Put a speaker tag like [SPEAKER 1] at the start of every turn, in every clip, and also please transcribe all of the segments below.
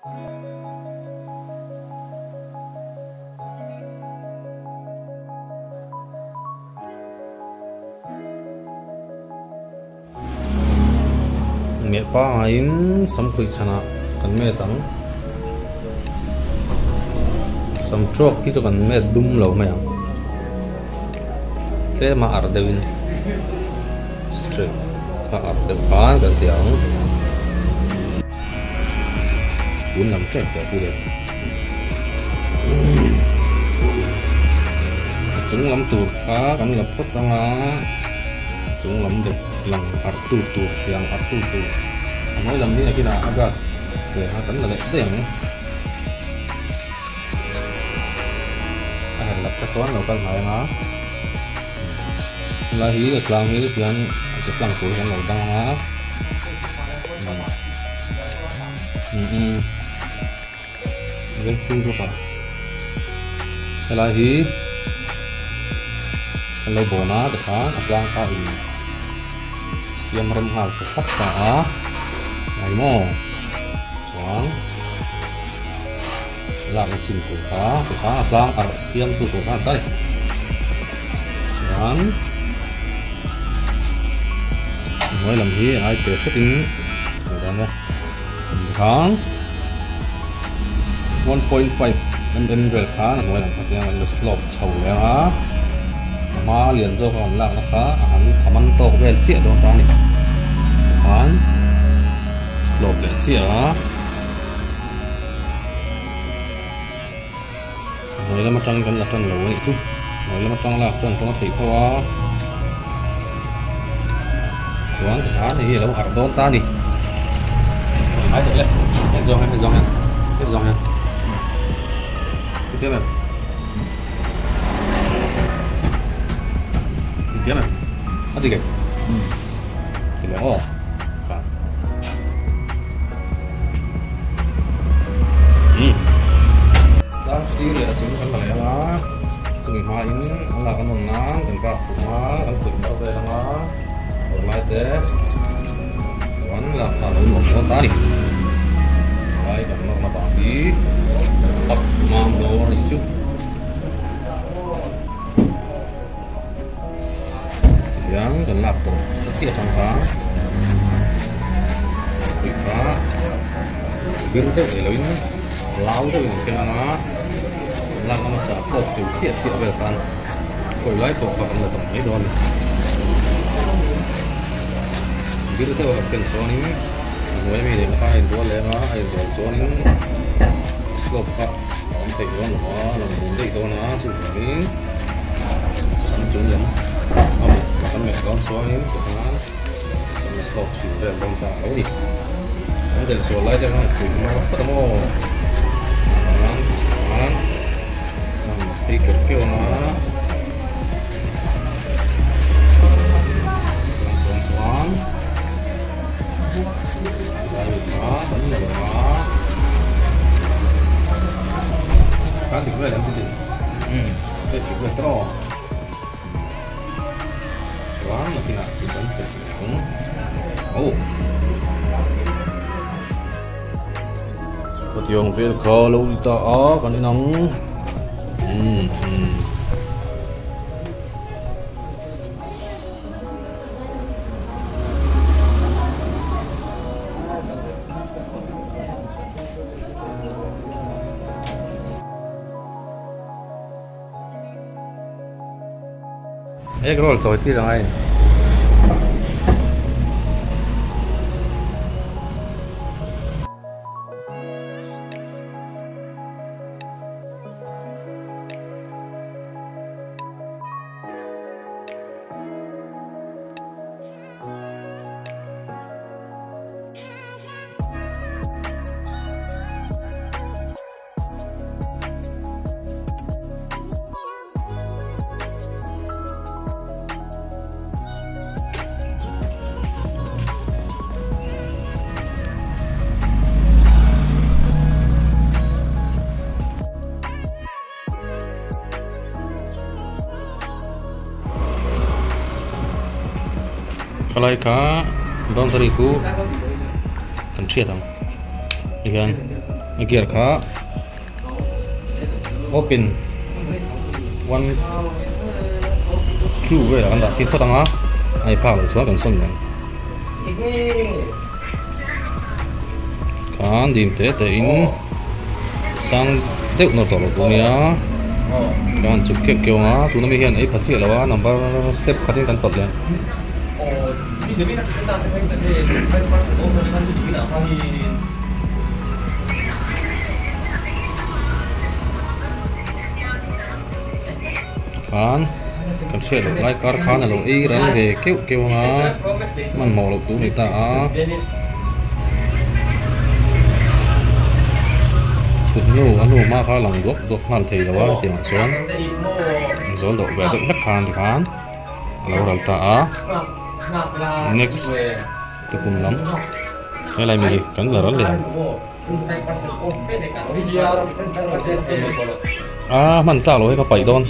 [SPEAKER 1] mẹ pa in sam khui chana kan me tang sam truck ki cho kan me dum lo me ang te ma ar devin straight ma ar de pa kan tiang un nam check ka pu de chúng lắm tụt phá kan lập phất tang a chúng lắm được lần artu tu yang artu tu nói lầnนี้kia là agak để hai tấn là lệ tiền lập cái toán đầu cần này nó là hí được làm hí tiền chụp lần cuối con đầu đăng á vẫn chưa có phải là hí lấy bộ nó được hả đang cao siam rem hal tetap tak này mo soang lang chin tu ka lang ar siam tu ka tadi soang nói làm gì ai để setting rồi đó tháng 1.5 mm về khá là nói làm cái này là slope sầu lên á mà liền cho còn là nó khá hắn ăn to về chia đồ ta này hắn slope liền chia nói là mặt trăng cần là trăng lẩu này chứ nói là mặt trăng là trăng có thể qua xuống cái đá này là ở đâu ta đi hãy thử lên hết rồi nha tiếp theo này tiếp này gì kìa thì là ô đang xí để chúng ta lại lá chúng hoa in là cái món nán từng cặp hoa ăn từng bao về là nó ở lại thế vẫn là một con ta đi đây còn nó bảo đi ấp mang đồ này chút yang dan laptop kecil contoh quỷ phá biến cái để lấy lao cái cái nó làm nó sẽ sụp kiểu chia về phần khỏi lấy thuộc vào là tổng mấy đòn biến cái vào tiền số này người mình để nó phải đua lên nó hay đua số này sụp vào ông thầy nó là muốn đi đâu nó chụp cái chúng nhắm con mẹ con số những của nó stop chịu về đông ta ấy đi không thể số lấy cho nó chịu nó bắt mô nó khi kiểu nó xuống đây nó vẫn là nó khá tuyệt vời lắm cái gì tuyệt vời to quá mà khi nào chỉ cần sử dụng có tiếng về khó lâu đi ta còn đi nóng egg roll rồi thì rồi kalau ka bang terigu kan siat ang ikan gear kha open 1 2 về là kan da sin thotanga ai pa lo chuan kan som yang kan dim te in sang deuh no to lo tu nia kan chụp kek kêu nga tu na mi hian ai phasi lawa number step khatin kan tot le kan xe được lái car khan là lồng y rắn về kêu nga man mò lục tú người ta cụt nô anh nô ma khá lòng gốc man thì là quá tiền xoắn gió độ về được đất khan thì khan lâu rồi ta next tôi cùng lắm cái này mình cắn là rất liền man ta lỗi có 7 ton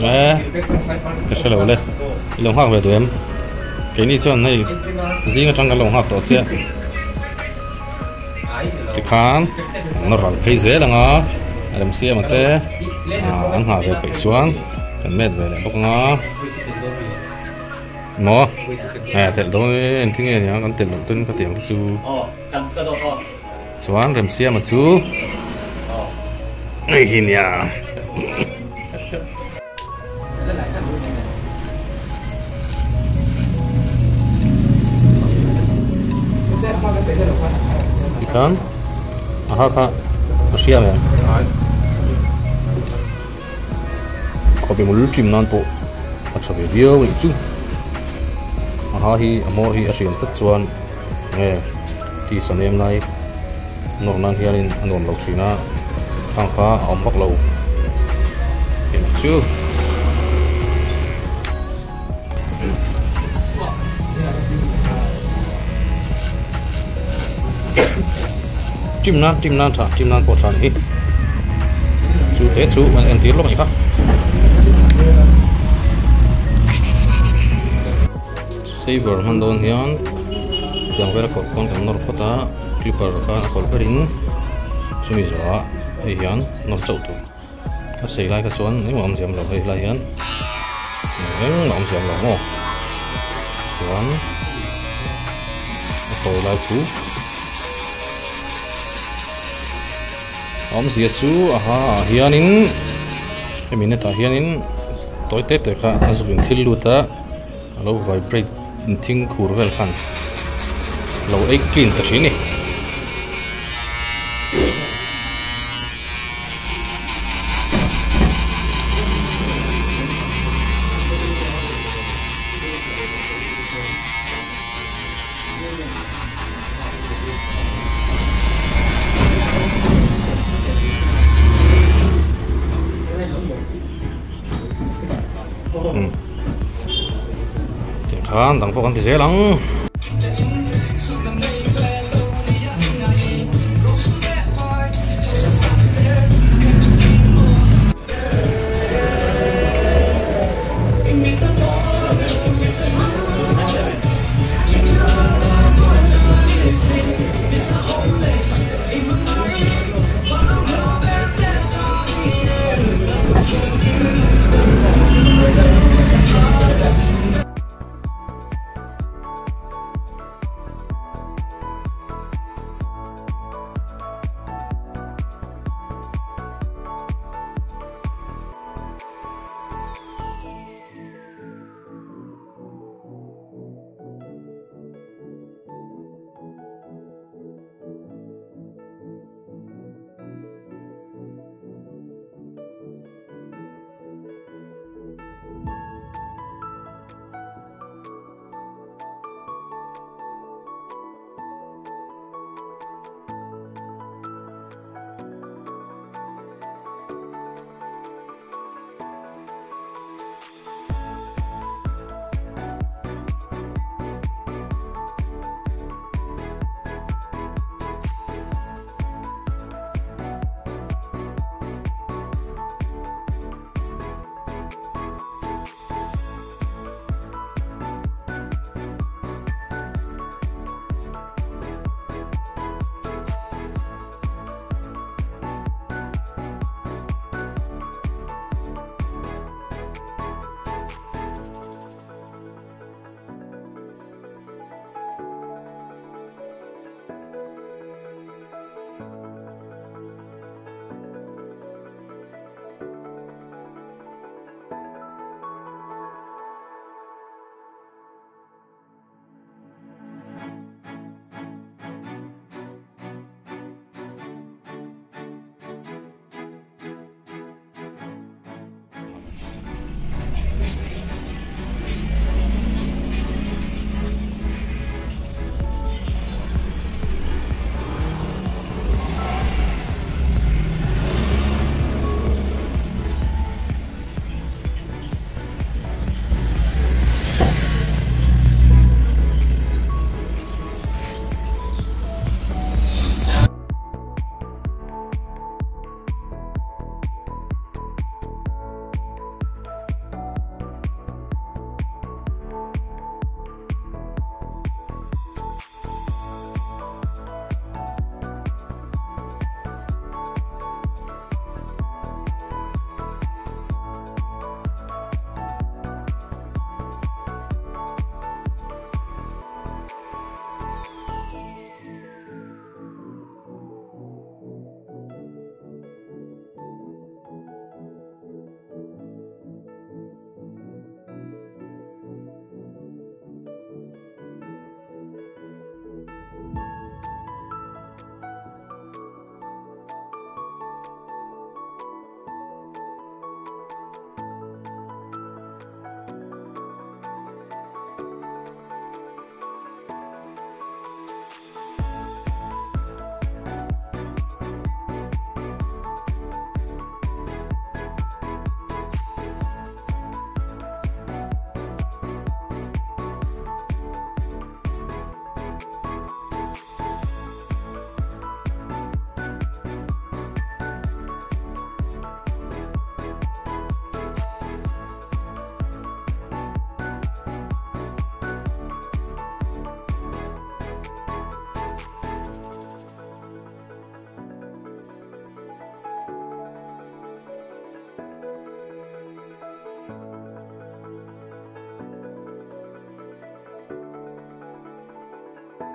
[SPEAKER 1] cái xe lẩu đây lồng hạc về tụi em cái này cho này gì ở trong cái lồng hạc đó chứ thì khán nó rắn thấy dễ là ngó làm xe mà thế ăn hạc về phải xuống cần mệt về lại bốc ngó nó thật đó anh听nghe nhá con tiền lồng tuân có tiền su xuống làm xe mà su này hình nhà ikan aha siam ya kopi mulu trim nan po acha be video wi chu aha hi amo hi asian tat chuan nge ti sanem nai nor nan hianin anom lo thina thang kha om bak lo em chu chim nan po san hi chu te chu man en tir lo mai kha saver man don hian yang vera ko kon kan nor phota clipper ka kol perin sumi zawa hi hian nor chau tu a sei lai ka chuan ni mom jam lo hi lai hian mom jam lo mo chuan ko lai tu om sia chu aha hianin emine ta hianin toy tep te kha azubin thil luta lo vibrate thing khur vel khan lo ek clean ta thini kan tang po kan ti zelang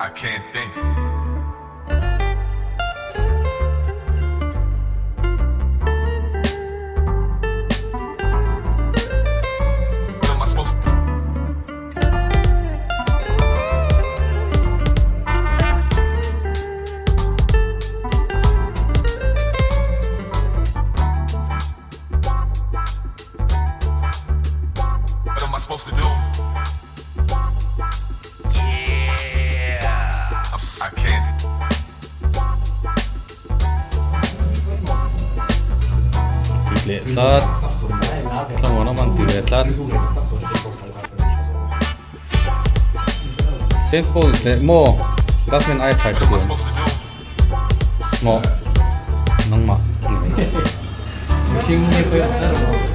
[SPEAKER 2] I can't think. What am I supposed to? What am I supposed to do? I can't.
[SPEAKER 1] Mantiletlat. Tlamona mantiletlat. Simple mo. Gasmin ay try to
[SPEAKER 2] What am I
[SPEAKER 1] do.
[SPEAKER 2] supposed to do?
[SPEAKER 1] Mo. Nang ma.
[SPEAKER 3] Machine ko yung